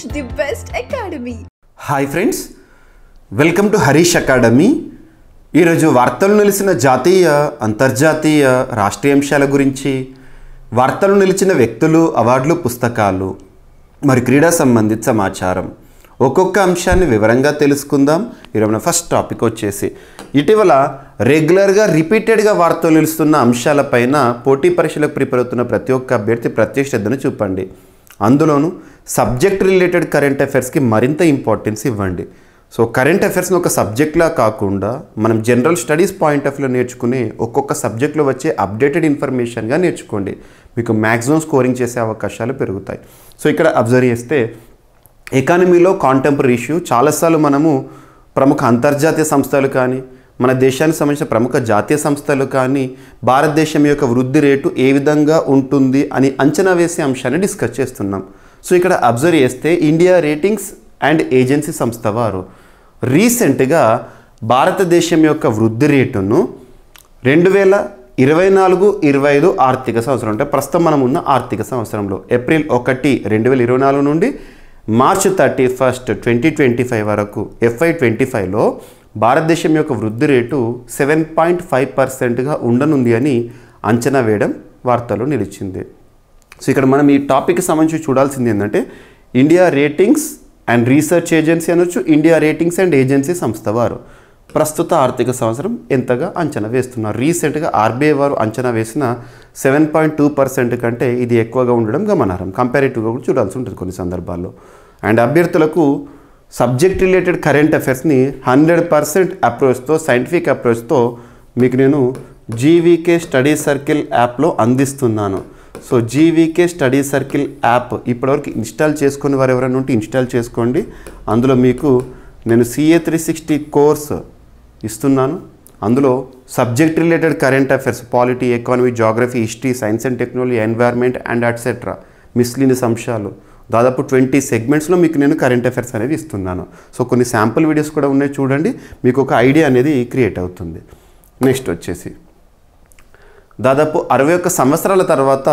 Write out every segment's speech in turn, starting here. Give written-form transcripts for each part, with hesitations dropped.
Harish, the best academy. Hi friends, welcome to Harish academy. ఈరోజు వార్తలు నిలిచిన జాతీయ అంతర్జాతీయ రాష్ట్రీయ అంశాల గురించి, వార్తలు నిలిచిన వ్యక్తులు, అవార్డులు, పుస్తకాలు మరి క్రీడా సంబంధిత సమాచారం ఒక్కొక్క అంశాన్ని వివరంగా తెలుసుకుందాం. ఈరోజు ఫస్ట్ టాపిక్ వచ్చేసి ఇటీవల రెగ్యులర్గా రిపీటెడ్గా వార్తలు నిలుస్తున్న అంశాలపైన పోటీ పరీక్షలకు ప్రిపేర్ అవుతున్న ప్రతి ఒక్క అభ్యర్థి ప్రత్యేక శ్రద్ధను చూపండి. అందులోనూ సబ్జెక్ట్ రిలేటెడ్ కరెంట్ అఫైర్స్కి మరింత ఇంపార్టెన్స్ ఇవ్వండి. సో కరెంట్ అఫైర్స్ని ఒక సబ్జెక్ట్లా కాకుండా మనం జనరల్ స్టడీస్ పాయింట్ ఆఫ్ వ్యూలో నేర్చుకుని ఒక్కొక్క సబ్జెక్ట్లో వచ్చే అప్డేటెడ్ ఇన్ఫర్మేషన్గా నేర్చుకోండి. మీకు మ్యాక్సిమం స్కోరింగ్ చేసే అవకాశాలు పెరుగుతాయి. సో ఇక్కడ అబ్జర్వ్ చేస్తే ఎకానమీలో కాంటెంపరీ ఇష్యూ చాలాసార్లు మనము ప్రముఖ అంతర్జాతీయ సంస్థలు కానీ మన దేశానికి సంబంధించిన ప్రముఖ జాతీయ సంస్థలు కానీ భారతదేశం యొక్క వృద్ధి రేటు ఏ విధంగా ఉంటుంది అని అంచనా వేసే అంశాన్ని డిస్కస్ చేస్తున్నాం. సో ఇక్కడ అబ్జర్వ్ చేస్తే ఇండియా రేటింగ్స్ అండ్ ఏజెన్సీ సంస్థ వారు రీసెంట్గా భారతదేశం యొక్క వృద్ధి రేటును 2024-25 ఆర్థిక సంవత్సరం అంటే ప్రస్తుతం మనం ఉన్న ఆర్థిక సంవత్సరంలో ఏప్రిల్ 1, 2024 నుండి మార్చ్ 31, 2025 వరకు FY25లో భారతదేశం యొక్క వృద్ధి రేటు 7.5%గా ఉండనుంది అని అంచనా వేయడం వార్తల్లో నిలిచింది. సో ఇక్కడ మనం ఈ టాపిక్కి సంబంధించి చూడాల్సింది ఏంటంటే India ratings and research agency అనొచ్చు, ఇండియా రేటింగ్స్ అండ్ ఏజెన్సీ సంస్థ వారు ప్రస్తుత ఆర్థిక సంవత్సరం ఎంతగా అంచనా వేస్తున్నారు. రీసెంట్గా RBI వారు అంచనా వేసిన 7.2% కంటే ఇది ఎక్కువగా ఉండడం గమనార్హం. కంపారిటివ్గా కూడా చూడాల్సి ఉంటుంది కొన్ని సందర్భాల్లో. అండ్ అభ్యర్థులకు సబ్జెక్ట్ రిలేటెడ్ కరెంట్ అఫైర్స్ని 100% అప్రోచ్తో, సైంటిఫిక్ అప్రోచ్తో మీకు నేను GVK స్టడీ సర్కిల్ యాప్లో అందిస్తున్నాను. So GVK study circle app ఇప్పటివరకు ఇన్స్టాల్ చేసుకుని వారు ఎవరైనా ఉంటే ఇన్స్టాల్ చేసుకోండి. అందులో మీకు నేను CA 360 కోర్స్ ఇస్తున్నాను. అందులో subject related current affairs, polity, economy, geography, history, science and technology, environment and etcetera miscellaneous అంశాలు దాదాపు 20 సెగ్మెంట్స్లో మీకు నేను కరెంట్ అఫైర్స్ అనేది ఇస్తున్నాను. సో కొన్ని శాంపుల్ వీడియోస్ కూడా ఉన్నాయి, చూడండి, మీకు ఒక ఐడియా అనేది క్రియేట్ అవుతుంది. నెక్స్ట్ వచ్చేసి దాదాపు 61 సంవత్సరాల తర్వాత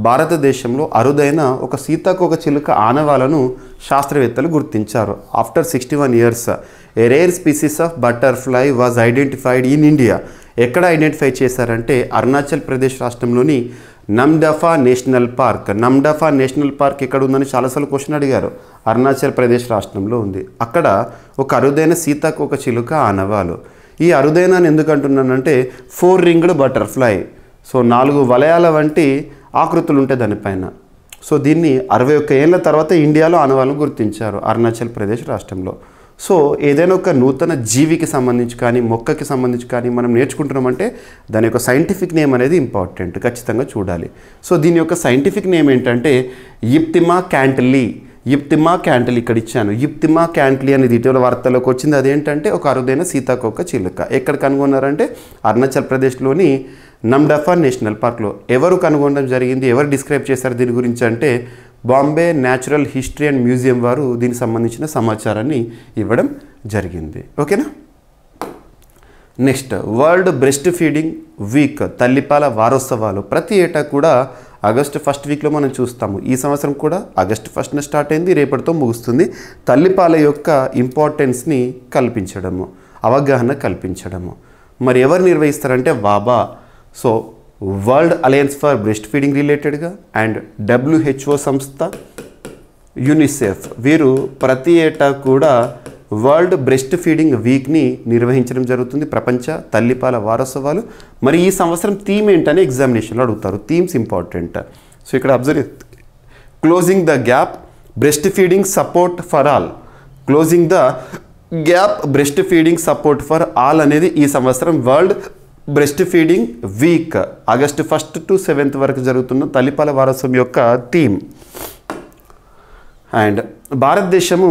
భారతదేశంలో అరుదైన ఒక సీతాకోకచిలుక ఆనవాలను శాస్త్రవేత్తలు గుర్తించారు. After 61 years a rare species of butterfly was identified in India. ఎక్కడ ఐడెంటిఫై చేశారంటే అరుణాచల్ ప్రదేశ్ రాష్ట్రంలోని నమ్దఫా నేషనల్ పార్క్. నమ్దఫా నేషనల్ పార్క్ ఎక్కడ ఉందని చాలాసార్లు క్వశ్చన్ అడిగారు. అరుణాచల్ ప్రదేశ్ రాష్ట్రంలో ఉంది. అక్కడ ఒక అరుదైన సీతాకోకచిలుక ఆనవాలు. ఈ అరుదైన ఎందుకు అంటున్నానంటే 4 ringed బటర్ఫ్లై. సో 4 వలయాల వంటి ఆకృతులు ఉంటాయి దానిపైన. సో దీన్ని 61 ఏళ్ళ తర్వాత ఇండియాలో ఆనవాళ్ళను గుర్తించారు అరుణాచల్ ప్రదేశ్ రాష్ట్రంలో. సో ఏదైనా ఒక నూతన జీవికి సంబంధించి కానీ మొక్కకి సంబంధించి కానీ మనం నేర్చుకుంటున్నామంటే దాని యొక్క సైంటిఫిక్ నేమ్ అనేది ఇంపార్టెంట్, ఖచ్చితంగా చూడాలి. సో దీని యొక్క సైంటిఫిక్ నేమ్ ఏంటంటే యిప్తిమా క్యాంటిలీ. యిప్తిమా క్యాంటిలీ ఇక్కడ ఇచ్చాను. యిప్తిమా క్యాంటిలీ అనేది ఇటీవల వార్తల్లోకి వచ్చింది. అదేంటంటే ఒక అరుదైన సీతాకోకచిలుక. ఎక్కడ కనుగొన్నారంటే అరుణాచల్ ప్రదేశ్లోని నమ్దఫా నేషనల్ పార్క్లో. ఎవరు కనుగొనడం జరిగింది, ఎవరు డిస్క్రైబ్ చేశారు దీని గురించి అంటే Bombay natural history and museum వారు దీనికి సంబంధించిన సమాచారాన్ని ఇవ్వడం జరిగింది. ఓకేనా. Next world breast feeding week, తల్లిపాల వారోత్సవాలు ప్రతి ఏటా కూడా ఆగస్టు 1st వీక్లో మనం చూస్తాము. ఈ సంవత్సరం కూడా ఆగస్టు 1st స్టార్ట్ అయింది, రేపటితో ముగుస్తుంది. తల్లిపాల యొక్క ఇంపార్టెన్స్ని కల్పించడము, అవగాహన కల్పించడము. మరి ఎవరు నిర్వహిస్తారంటే వాబా. So world alliance for breast feeding రిలేటెడ్గా అండ్ WHO సంస్థ, యూనిసెఫ్ వీరు ప్రతి ఏటా కూడా వరల్డ్ బ్రెస్ట్ ఫీడింగ్ వీక్ని నిర్వహించడం జరుగుతుంది, ప్రపంచ తల్లిపాల వారోత్సవాలు. మరి ఈ సంవత్సరం థీమ్ ఏంటని ఎగ్జామినేషన్లో అడుగుతారు. Themes important. సో ఇక్కడ observe closing the gap breast feeding support for all. Closing the gap breast feeding support for all అనేది ఈ సంవత్సరం world breast feeding week August 1 to 7 వరకు జరుగుతున్న తల్లిపాల వారోత్సవం యొక్క థీమ్. అండ్ భారతదేశము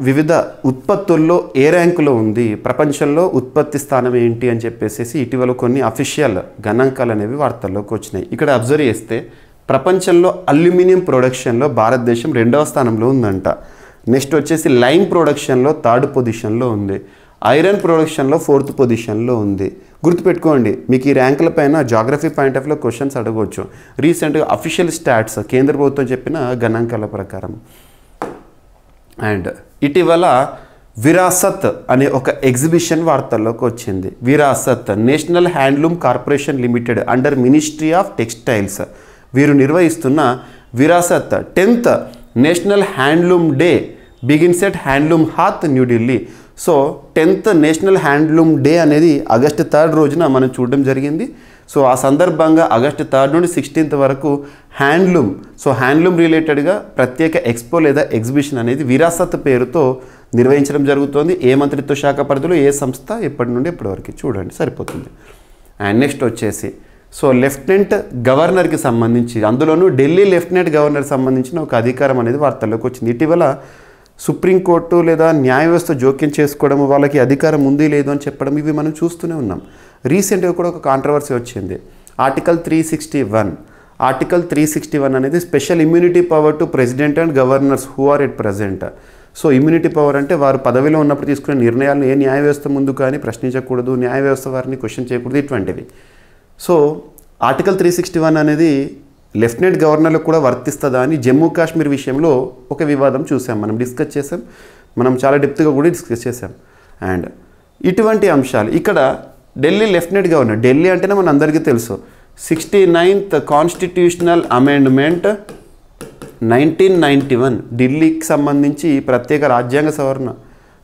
వివిధ ఉత్పత్తుల్లో ఏ ర్యాంకులో ఉంది, ప్రపంచంలో ఉత్పత్తి స్థానం ఏంటి అని చెప్పేసి ఇటీవల కొన్ని అఫీషియల్ గణాంకాలు అనేవి వార్తల్లోకి వచ్చినాయి. ఇక్కడ అబ్జర్వ్ చేస్తే ప్రపంచంలో అల్యూమినియం ప్రొడక్షన్లో భారతదేశం 2వ స్థానంలో ఉందంట. నెక్స్ట్ వచ్చేసి లైమ్ ప్రొడక్షన్లో 3rd పొజిషన్లో ఉంది. ఐరన్ ప్రొడక్షన్లో 4th పొజిషన్లో ఉంది. గుర్తుపెట్టుకోండి, మీకు ఈ ర్యాంకుల పైన జాగ్రఫీ పాయింట్ ఆఫ్ వ్యూలో క్వశ్చన్స్ అడగవచ్చు. రీసెంట్గా అఫీషియల్ స్టాట్స్ కేంద్ర ప్రభుత్వం చెప్పిన గణాంకాల ప్రకారం అండ్ ఇటీవల విరాసత్ అనే ఒక ఎగ్జిబిషన్ వార్తల్లోకి వచ్చింది. Virasat national handloom corporation limited under ministry of textiles వీరు నిర్వహిస్తున్న Virasat 10th national handloom day begins at handloom Haat New Delhi. So 10th national handloom day అనేది ఆగస్టు 3 రోజున మనం చూడడం జరిగింది. సో ఆ సందర్భంగా ఆగస్టు 3 నుండి 16th వరకు హ్యాండ్లూమ్ రిలేటెడ్గా ప్రత్యేక ఎక్స్పో లేదా ఎగ్జిబిషన్ అనేది విరాసత్ పేరుతో నిర్వహించడం జరుగుతోంది. ఏ మంత్రిత్వ శాఖ పరిధిలో ఏ సంస్థ ఎప్పటి నుండి ఎప్పటి వరకు చూడండి సరిపోతుంది. అండ్ నెక్స్ట్ వచ్చేసి సో లెఫ్టినెంట్ గవర్నర్కి సంబంధించి, అందులోనూ ఢిల్లీ లెఫ్టినెంట్ గవర్నర్ సంబంధించిన ఒక అధికారం అనేది వార్తల్లోకి వచ్చింది. ఇటీవల సుప్రీంకోర్టు లేదా న్యాయ వ్యవస్థ జోక్యం చేసుకోవడం, వాళ్ళకి అధికారం ఉంది లేదు అని చెప్పడం ఇవి మనం చూస్తూనే ఉన్నాం. రీసెంట్గా కూడా ఒక కాంట్రవర్సీ వచ్చింది. ఆర్టికల్ 361 అనేది special immunity power to president and governors who are at present. So immunity power అంటే వారు పదవిలో ఉన్నప్పుడు తీసుకునే నిర్ణయాలను ఏ న్యాయ వ్యవస్థ ముందు కానీ ప్రశ్నించకూడదు, న్యాయ వ్యవస్థ వారిని క్వశ్చన్ చేయకూడదు, ఇటువంటివి. సో ఆర్టికల్ 361 అనేది లెఫ్టినెంట్ గవర్నర్లకు కూడా వర్తిస్తుందా అని జమ్మూ కాశ్మీర్ విషయంలో ఒక వివాదం చూసాం, మనం డిస్కస్ చేసాం, మనం చాలా డెప్త్గా కూడా డిస్కస్ చేసాం. అండ్ ఇటువంటి అంశాలు ఇక్కడ ఢిల్లీ లెఫ్టినెంట్ గవర్నర్, ఢిల్లీ అంటేనే మన అందరికీ తెలుసు 69th కాన్స్టిట్యూషనల్ అమెండ్మెంట్ 1991 ఢిల్లీకి సంబంధించి ప్రత్యేక రాజ్యాంగ సవరణ.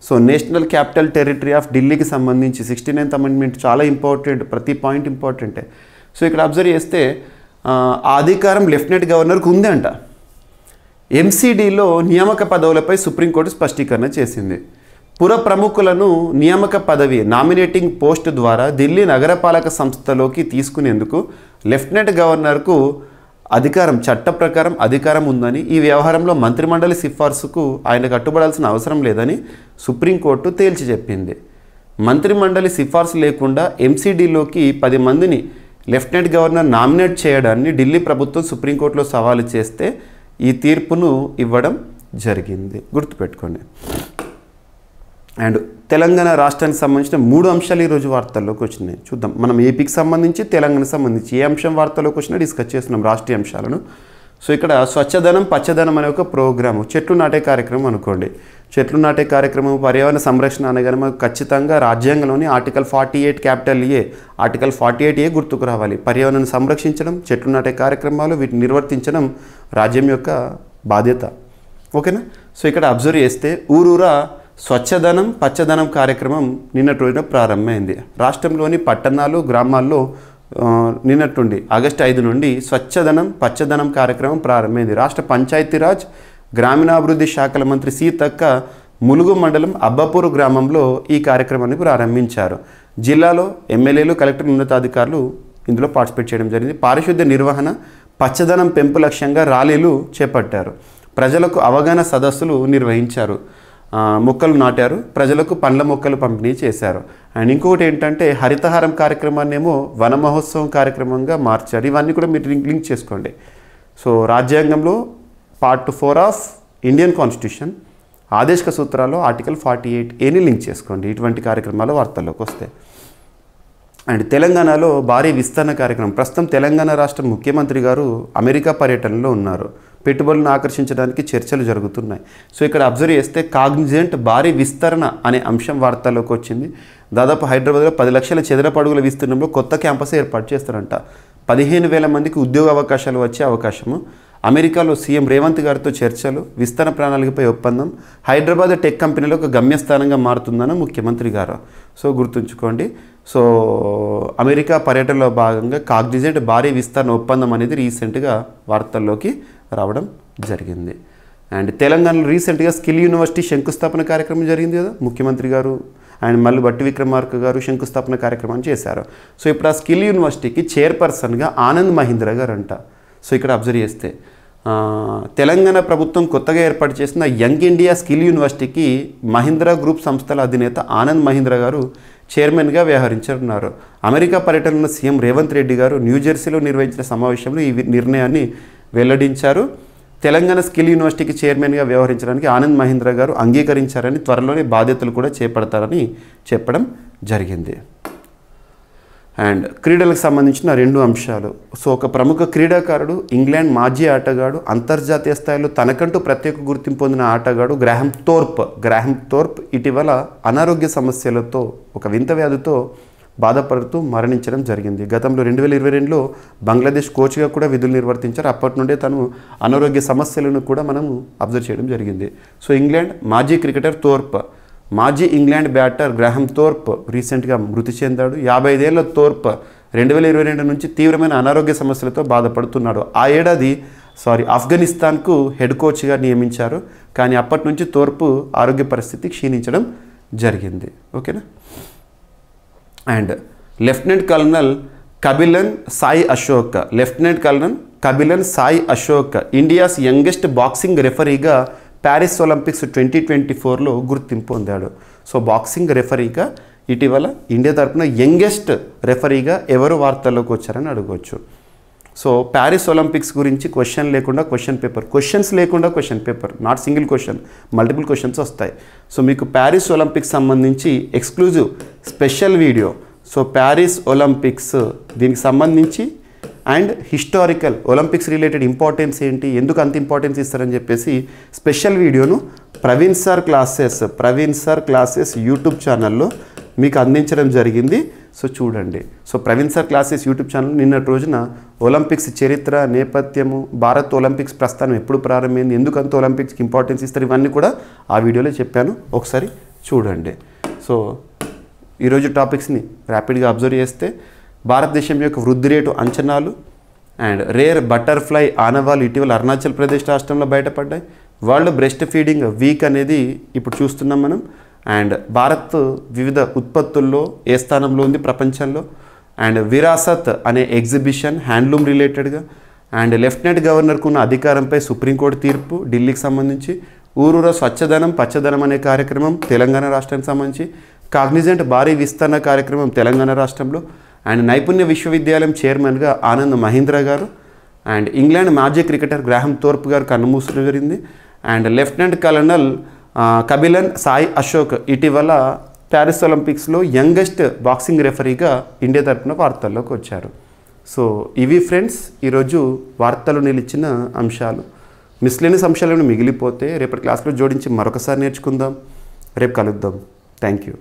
So national capital territory of ఢిల్లీకి సంబంధించి 69th అమెండ్మెంట్ చాలా ఇంపార్టెంట్, ప్రతి పాయింట్ ఇంపార్టెంటే. సో ఇక్కడ అబ్జర్వ్ చేస్తే ఆ అధికారం లెఫ్టినెంట్ గవర్నర్కి ఉంది అంట. ఎంసీడీలో నియామక పదవులపై సుప్రీంకోర్టు స్పష్టీకరణ చేసింది. పుర ప్రముఖులను నియామక పదవి నామినేటింగ్ పోస్ట్ ద్వారా ఢిల్లీ నగరపాలక సంస్థలోకి తీసుకునేందుకు లెఫ్టినెంట్ గవర్నర్కు అధికారం, చట్ట ప్రకారం అధికారం ఉందని, ఈ వ్యవహారంలో మంత్రిమండలి సిఫార్సుకు ఆయన కట్టుబడాల్సిన అవసరం లేదని సుప్రీంకోర్టు తేల్చి చెప్పింది. మంత్రిమండలి సిఫార్సు లేకుండా ఎంసీడీలోకి 10 మందిని లెఫ్టినెంట్ గవర్నర్ నామినేట్ చేయడాన్ని ఢిల్లీ ప్రభుత్వం సుప్రీంకోర్టులో సవాలు చేస్తే ఈ తీర్పును ఇవ్వడం జరిగింది, గుర్తుపెట్టుకోండి. అండ్ తెలంగాణ రాష్ట్రానికి సంబంధించిన 3 అంశాలు ఈరోజు వార్తల్లోకి వచ్చినాయి. చూద్దాం, మనం ఏపీకి సంబంధించి తెలంగాణకు సంబంధించి ఏ అంశం వార్తల్లోకి వచ్చినా డిస్కస్ చేస్తున్నాం రాష్ట్రీయ అంశాలను. సో ఇక్కడ స్వచ్ఛధనం పచ్చదనం అనే ఒక ప్రోగ్రాము, చెట్లు నాటే కార్యక్రమం అనుకోండి. చెట్లు నాటే కార్యక్రమం, పర్యావరణ సంరక్షణ అనగానే మనకు ఖచ్చితంగా రాజ్యాంగంలోని ఆర్టికల్ 48 క్యాపిటల్ ఏ, ఆర్టికల్ 48A గుర్తుకు రావాలి. పర్యావరణాన్ని సంరక్షించడం, చెట్లు నాటే కార్యక్రమాలు వీటిని నిర్వర్తించడం రాజ్యం యొక్క బాధ్యత. ఓకేనా? సో ఇక్కడ అబ్జర్వ్ చేస్తే ఊరూరా స్వచ్ఛధనం పచ్చదనం కార్యక్రమం నిన్నటి రోజున ప్రారంభమైంది. రాష్ట్రంలోని పట్టణాలు గ్రామాల్లో నిన్నట్టుండి ఆగస్టు 5 నుండి స్వచ్ఛధనం పచ్చదనం కార్యక్రమం ప్రారంభమైంది. రాష్ట్ర పంచాయతీరాజ్ గ్రామీణాభివృద్ధి శాఖల మంత్రి సీతక్క ములుగు మండలం అబ్బాపూర్ గ్రామంలో ఈ కార్యక్రమాన్ని ప్రారంభించారు. జిల్లాలో ఎమ్మెల్యేలు, కలెక్టర్, ఉన్నతాధికారులు ఇందులో పార్టిసిపేట్ చేయడం జరిగింది. పారిశుద్ధ్య నిర్వహణ, పచ్చదనం పెంపు లక్ష్యంగా ర్యాలీలు చేపట్టారు. ప్రజలకు అవగాహన సదస్సులు నిర్వహించారు. మొక్కలు నాటారు, ప్రజలకు పండ్ల మొక్కలు పంపిణీ చేశారు. అండ్ ఇంకొకటి ఏంటంటే హరితహారం కార్యక్రమాన్ని ఏమో వన మహోత్సవం కార్యక్రమంగా మార్చారు. ఇవన్నీ కూడా మీరు లింక్ చేసుకోండి. సో రాజ్యాంగంలో పార్ట్ 4 ఆఫ్ ఇండియన్ కాన్స్టిట్యూషన్ ఆదేశిక సూత్రాల్లో ఆర్టికల్ 48Aని లింక్ చేసుకోండి. ఇటువంటి కార్యక్రమాలు వార్తల్లోకి వస్తాయి. అండ్ తెలంగాణలో భారీ విస్తరణ కార్యక్రమం, ప్రస్తుతం తెలంగాణ రాష్ట్ర ముఖ్యమంత్రి గారు అమెరికా పర్యటనలో ఉన్నారు. పెట్టుబడులను ఆకర్షించడానికి చర్చలు జరుగుతున్నాయి. సో ఇక్కడ అబ్జర్వ్ చేస్తే కాగ్నిజెంట్ భారీ విస్తరణ అనే అంశం వార్తల్లోకి వచ్చింది. దాదాపు హైదరాబాద్లో 10 లక్షల చదరపు అడుగుల విస్తీర్ణంలో కొత్త క్యాంపస్ ఏర్పాటు చేస్తారంట. 15,000 మందికి ఉద్యోగ అవకాశాలు వచ్చే అవకాశము. అమెరికాలో సీఎం రేవంత్ గారితో చర్చలు, విస్తరణ ప్రణాళికపై ఒప్పందం. హైదరాబాద్ టెక్ కంపెనీలో ఒక గమ్యస్థానంగా మారుతుందని ముఖ్యమంత్రి గారు. సో గుర్తుంచుకోండి. సో అమెరికా పర్యటనలో భాగంగా కాగ్నిజెంట్ భారీ విస్తరణ ఒప్పందం అనేది రీసెంట్గా వార్తల్లోకి రావడం జరిగింది. అండ్ తెలంగాణలో రీసెంట్గా స్కిల్ యూనివర్సిటీ శంకుస్థాపన కార్యక్రమం జరిగింది కదా, ముఖ్యమంత్రి గారు అండ్ మళ్ళీ బట్టి విక్రమార్క గారు శంకుస్థాపన కార్యక్రమాన్ని చేశారు. సో ఇప్పుడు ఆ స్కిల్ యూనివర్సిటీకి చైర్పర్సన్గా ఆనంద్ మహీంద్ర గారు అంట. సో ఇక్కడ అబ్జర్వ్ చేస్తే తెలంగాణ ప్రభుత్వం కొత్తగా ఏర్పాటు చేసిన యంగ్ ఇండియా స్కిల్ యూనివర్సిటీకి మహీంద్రా గ్రూప్ సంస్థల అధినేత ఆనంద్ మహీంద్ర గారు చైర్మన్గా వ్యవహరించనున్నారు. అమెరికా పర్యటనలో సీఎం రేవంత్ రెడ్డి గారు న్యూజెర్సీలో నిర్వహించిన సమావేశంలో ఈ నిర్ణయాన్ని వెల్లడించారు. తెలంగాణ స్కిల్ యూనివర్సిటీకి చైర్మన్గా వ్యవహరించడానికి ఆనంద్ మహీంద్ర గారు అంగీకరించారని, త్వరలోనే బాధ్యతలు కూడా చేపడతారని చెప్పడం జరిగింది. అండ్ క్రీడలకు సంబంధించిన 2 అంశాలు. సో ఒక ప్రముఖ క్రీడాకారుడు, ఇంగ్లాండ్ మాజీ ఆటగాడు, అంతర్జాతీయ స్థాయిలో తనకంటూ ప్రత్యేక గుర్తింపు పొందిన ఆటగాడు గ్రాహం థోర్ప్ ఇటీవల అనారోగ్య సమస్యలతో ఒక వింత వ్యాధితో బాధపడుతూ మరణించడం జరిగింది. గతంలో 2022లో బంగ్లాదేశ్ కోచ్గా కూడా విధులు నిర్వర్తించారు. అప్పటి నుండే తను అనారోగ్య సమస్యలను కూడా మనం అబ్జర్వ్ చేయడం జరిగింది. సో ఇంగ్లాండ్ మాజీ క్రికెటర్ మాజీ ఇంగ్లాండ్ బ్యాటర్ గ్రాహం థోర్ప్ రీసెంట్గా మృతి చెందాడు. 55 ఏళ్ల థోర్ప్ 2022 నుంచి తీవ్రమైన అనారోగ్య సమస్యలతో బాధపడుతున్నాడు. ఆ ఏడాది ఆఫ్ఘనిస్తాన్కు హెడ్ కోచ్గా నియమించారు. కానీ అప్పటి నుంచి థోర్ప్ ఆరోగ్య పరిస్థితి క్షీణించడం జరిగింది. ఓకేనా. And lieutenant colonel Kabilan Sai Ashok India's youngest boxing రెఫరీగా ప్యారిస్ ఒలింపిక్స్ 2024లో గుర్తింపు పొందాడు. సో బాక్సింగ్ రెఫరీగా ఇటీవల ఇండియా తరపున యంగెస్ట్ రెఫరీగా ఎవరు వార్తల్లోకి వచ్చారని అడగవచ్చు. సో ప్యారిస్ ఒలింపిక్స్ గురించి క్వశ్చన్స్ లేకుండా question paper, not single question, multiple questions వస్తాయి. సో మీకు ప్యారిస్ ఒలింపిక్స్ సంబంధించి exclusive special video, so Paris Olympics దీనికి సంబంధించి and historical Olympics related importance ఏంటి, ఎందుకు అంత ఇంపార్టెన్స్ ఇస్తారని చెప్పేసి స్పెషల్ వీడియోను ప్రవీణ్ సార్ క్లాసెస్ యూట్యూబ్ ఛానల్లో మీకు అందించడం జరిగింది. సో చూడండి. So Praveen sir classes YouTube channel నిన్నటి రోజున ఒలింపిక్స్ చరిత్ర, నేపథ్యము, భారత్ ఒలింపిక్స్ ప్రస్థానం ఎప్పుడు ప్రారంభమైంది, ఎందుకు అంత ఒలింపిక్స్కి ఇంపార్టెన్స్ ఇస్తారు, ఇవన్నీ కూడా ఆ వీడియోలో చెప్పాను. ఒకసారి చూడండి. సో ఈరోజు టాపిక్స్ని ర్యాపిడ్గా అబ్జర్వ్ చేస్తే భారతదేశం యొక్క వృద్ధి రేటు అంచనాలు అండ్ రేర్ బటర్ఫ్లై ఆనవాళ్ళు ఇటీవల అరుణాచల్ ప్రదేశ్ రాష్ట్రంలో బయటపడ్డాయి. వరల్డ్ బ్రెస్ట్ ఫీడింగ్ వీక్ అనేది ఇప్పుడు చూస్తున్నాం మనం. అండ్ భారత్ వివిధ ఉత్పత్తుల్లో ఏ స్థానంలో ఉంది ప్రపంచంలో. అండ్ విరాసత్ అనే ఎగ్జిబిషన్ హ్యాండ్లూమ్ రిలేటెడ్గా. అండ్ లెఫ్టినెంట్ గవర్నర్కు ఉన్న అధికారంపై సుప్రీంకోర్టు తీర్పు ఢిల్లీకి సంబంధించి. ఊరూర స్వచ్ఛధనం పచ్చదనం అనే కార్యక్రమం తెలంగాణ రాష్ట్రానికి సంబంధించి. కాగ్నిజెంట్ భారీ విస్తరణ కార్యక్రమం తెలంగాణ రాష్ట్రంలో. అండ్ నైపుణ్య విశ్వవిద్యాలయం చైర్మన్గా ఆనంద్ మహీంద్రా గారు. అండ్ ఇంగ్లాండ్ మాజీ క్రికెటర్ గ్రాహం థోర్ప్ గారు కన్నుమూసడం జరిగింది. And lieutenant colonel Kabilan Sai Ashok ఇటీవల ప్యారిస్ ఒలింపిక్స్లో యంగెస్ట్ బాక్సింగ్ రెఫరీగా ఇండియా తరపున వార్తల్లోకి వచ్చారు. సో ఇవి ఫ్రెండ్స్ ఈరోజు వార్తలు నిలిచిన అంశాలు. మిస్లేనియస్ అంశాలను మిగిలిపోతే రేపటి క్లాస్లో జోడించి మరొకసారి నేర్చుకుందాం. రేపు కలుద్దాం. Thank you.